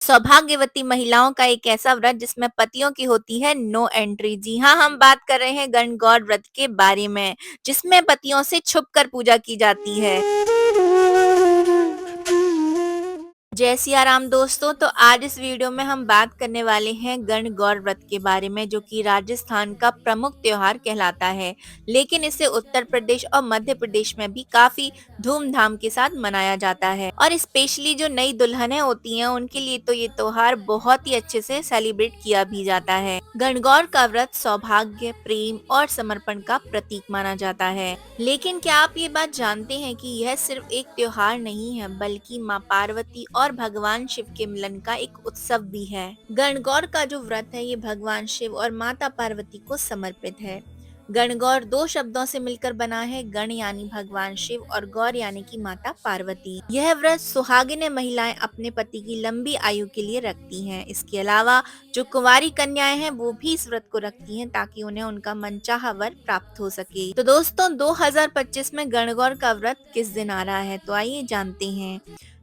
सौभाग्यवती महिलाओं का एक ऐसा व्रत जिसमें पतियों की होती है नो एंट्री। जी हाँ, हम बात कर रहे हैं गणगौर व्रत के बारे में, जिसमें पतियों से छुपकर पूजा की जाती है। जय सिया राम दोस्तों, तो आज इस वीडियो में हम बात करने वाले हैं गणगौर व्रत के बारे में, जो कि राजस्थान का प्रमुख त्योहार कहलाता है। लेकिन इसे उत्तर प्रदेश और मध्य प्रदेश में भी काफी धूमधाम के साथ मनाया जाता है, और स्पेशली जो नई दुल्हनें होती हैं उनके लिए तो ये त्योहार बहुत ही अच्छे से सेलिब्रेट किया भी जाता है। गणगौर का व्रत सौभाग्य, प्रेम और समर्पण का प्रतीक माना जाता है। लेकिन क्या आप ये बात जानते हैं कि यह सिर्फ एक त्योहार नहीं है, बल्कि माँ पार्वती और भगवान शिव के मिलन का एक उत्सव भी है। गणगौर का जो व्रत है ये भगवान शिव और माता पार्वती को समर्पित है। गणगौर दो शब्दों से मिलकर बना है, गण यानी भगवान शिव और गौर यानी कि माता पार्वती। यह व्रत सुहागिन महिलाएं अपने पति की लंबी आयु के लिए रखती हैं। इसके अलावा जो कुंवारी कन्याएं हैं वो भी इस व्रत को रखती हैं, ताकि उन्हें उनका मनचाहा वर प्राप्त हो सके। तो दोस्तों, 2025 में गणगौर का व्रत किस दिन आ रहा है, तो आइए जानते हैं।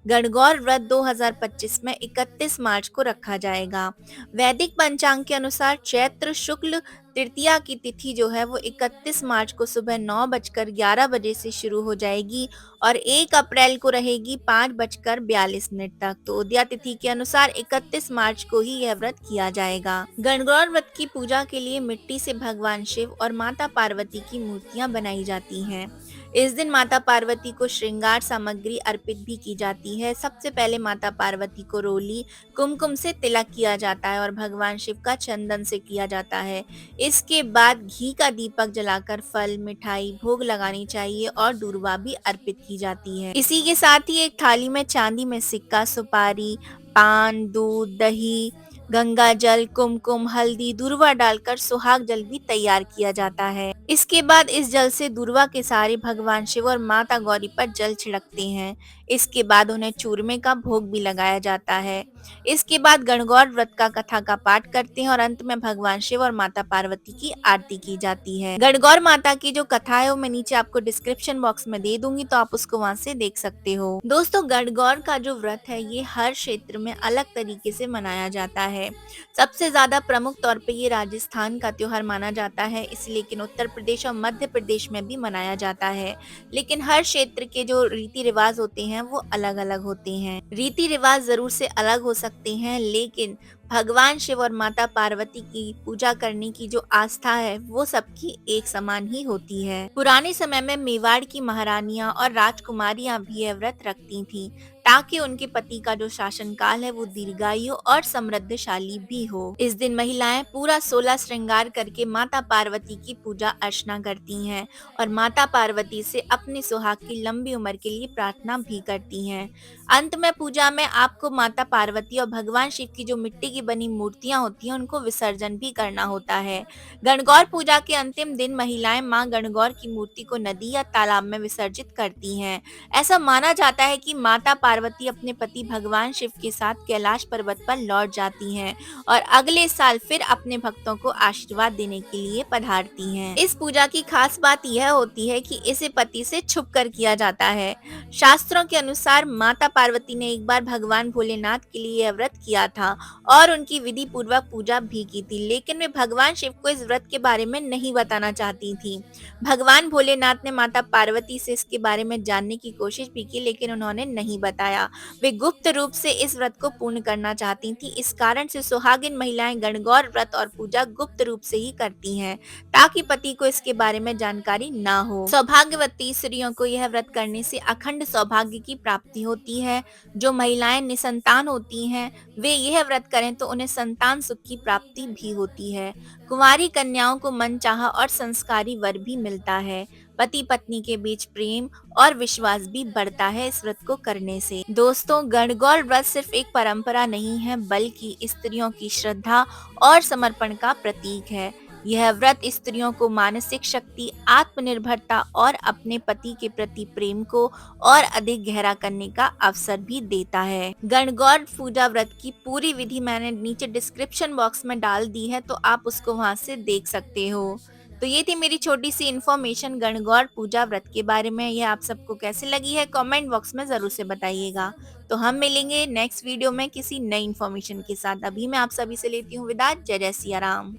गणगौर व्रत 2025 में 31 मार्च को रखा जाएगा। वैदिक पंचांग के अनुसार चैत्र शुक्ल तृतीया की तिथि जो है वो 31 मार्च को सुबह 9:11 बजे से शुरू हो जाएगी और 1 अप्रैल को रहेगी 5:42 तक। तो उदया तिथि के अनुसार 31 मार्च को ही यह व्रत किया जाएगा। गणगौर व्रत की पूजा के लिए मिट्टी से भगवान शिव और माता पार्वती की मूर्तियां बनाई जाती हैं। इस दिन माता पार्वती को श्रृंगार सामग्री अर्पित भी की जाती है। सबसे पहले माता पार्वती को रोली कुमकुम से तिलक किया जाता है और भगवान शिव का चंदन से किया जाता है। इसके बाद घी का दीपक जलाकर फल, मिठाई भोग लगानी चाहिए और दूर्वा भी अर्पित की जाती है। इसी के साथ ही एक थाली में चांदी में सिक्का, सुपारी, पान, दूध, दही, गंगा जल, कुमकुम, हल्दी, दूर्वा डालकर सुहाग जल भी तैयार किया जाता है। इसके बाद इस जल से दूर्वा के सहारे भगवान शिव और माता गौरी पर जल छिड़कते हैं। इसके बाद उन्हें चूरमे का भोग भी लगाया जाता है। इसके बाद गणगौर व्रत का कथा का पाठ करते हैं और अंत में भगवान शिव और माता पार्वती की आरती की जाती है। गणगौर माता की जो कथा है वो मैं नीचे आपको डिस्क्रिप्शन बॉक्स में दे दूंगी, तो आप उसको वहां से देख सकते हो। दोस्तों, गणगौर का जो व्रत है ये हर क्षेत्र में अलग तरीके से मनाया जाता है। सबसे ज्यादा प्रमुख तौर पे ये राजस्थान का त्योहार माना जाता है, इसलिए लेकिन उत्तर प्रदेश और मध्य प्रदेश में भी मनाया जाता है। लेकिन हर क्षेत्र के जो रीति रिवाज होते हैं वो अलग अलग होते हैं। रीति रिवाज जरूर से अलग हो सकते हैं, लेकिन भगवान शिव और माता पार्वती की पूजा करने की जो आस्था है वो सबकी एक समान ही होती है। पुराने समय में मेवाड़ की महारानियां और राजकुमारियां भी यह व्रत रखती थीं, ताकि उनके पति का जो शासनकाल है वो दीर्घायु और समृद्धशाली भी हो। इस दिन महिलाएं पूरा 16 श्रृंगार करके माता पार्वती की पूजा अर्चना करती हैं और माता पार्वती से अपने सुहाग की लंबी उम्र के लिए प्रार्थना भी करती हैं। अंत में पूजा में आपको माता पार्वती और भगवान शिव की जो मिट्टी की बनी मूर्तियां होती हैं उनको विसर्जन भी करना होता है। गणगौर पूजा के अंतिम दिन महिलाएं मां गणगौर की मूर्ति को नदी या तालाब में विसर्जित करती हैं। ऐसा माना जाता है कि माता पार्वती अपने पति भगवान शिव के साथ कैलाश पर्वत पर लौट जाती हैं और अगले साल फिर अपने भक्तों को आशीर्वाद देने के लिए पधारती हैं। इस पूजा की खास बात यह होती है कि इसे पति से छुप कर किया जाता है। शास्त्रों के अनुसार माता पार्वती ने एक बार भगवान भोलेनाथ के लिए यह व्रत किया था और उनकी विधि पूर्वक पूजा भी की थी, लेकिन वे भगवान शिव को इस व्रत के बारे में नहीं बताना चाहती थी। भगवान भोलेनाथ ने माता पार्वती से इसके बारे में जानने की कोशिश भी की, लेकिन उन्होंने नहीं बताया। वे गुप्त रूप से इस व्रत को पूर्ण करना चाहती थी। इस कारण से सुहागिन महिलाएं गणगौर व्रत और पूजा गुप्त रूप से ही करती हैं, ताकि पति को इसके बारे में जानकारी ना हो। सौभाग्यवती स्त्रियों को यह व्रत करने से अखंड सौभाग्य की प्राप्ति होती है। जो महिलाएं निसंतान होती हैं वे यह व्रत करें तो उन्हें संतान सुख की प्राप्ति भी होती है। कुंवारी कन्याओं को मनचाहा और संस्कारी वर भी मिलता है। पति पत्नी के बीच प्रेम और विश्वास भी बढ़ता है इस व्रत को करने से। दोस्तों, गणगौर व्रत सिर्फ एक परंपरा नहीं है, बल्कि स्त्रियों की श्रद्धा और समर्पण का प्रतीक है। यह व्रत स्त्रियों को मानसिक शक्ति, आत्मनिर्भरता और अपने पति के प्रति प्रेम को और अधिक गहरा करने का अवसर भी देता है। गणगौर पूजा व्रत की पूरी विधि मैंने नीचे डिस्क्रिप्शन बॉक्स में डाल दी है, तो आप उसको वहां से देख सकते हो। तो ये थी मेरी छोटी-सी इन्फॉर्मेशन गणगौर पूजा व्रत के बारे में। ये आप सबको कैसी लगी है कमेंट बॉक्स में ज़रूर से बताइएगा। तो हम मिलेंगे नेक्स्ट वीडियो में किसी नई इन्फॉर्मेशन के साथ। अभी मैं आप सभी से लेती हूँ विदा। जय जय सिया राम।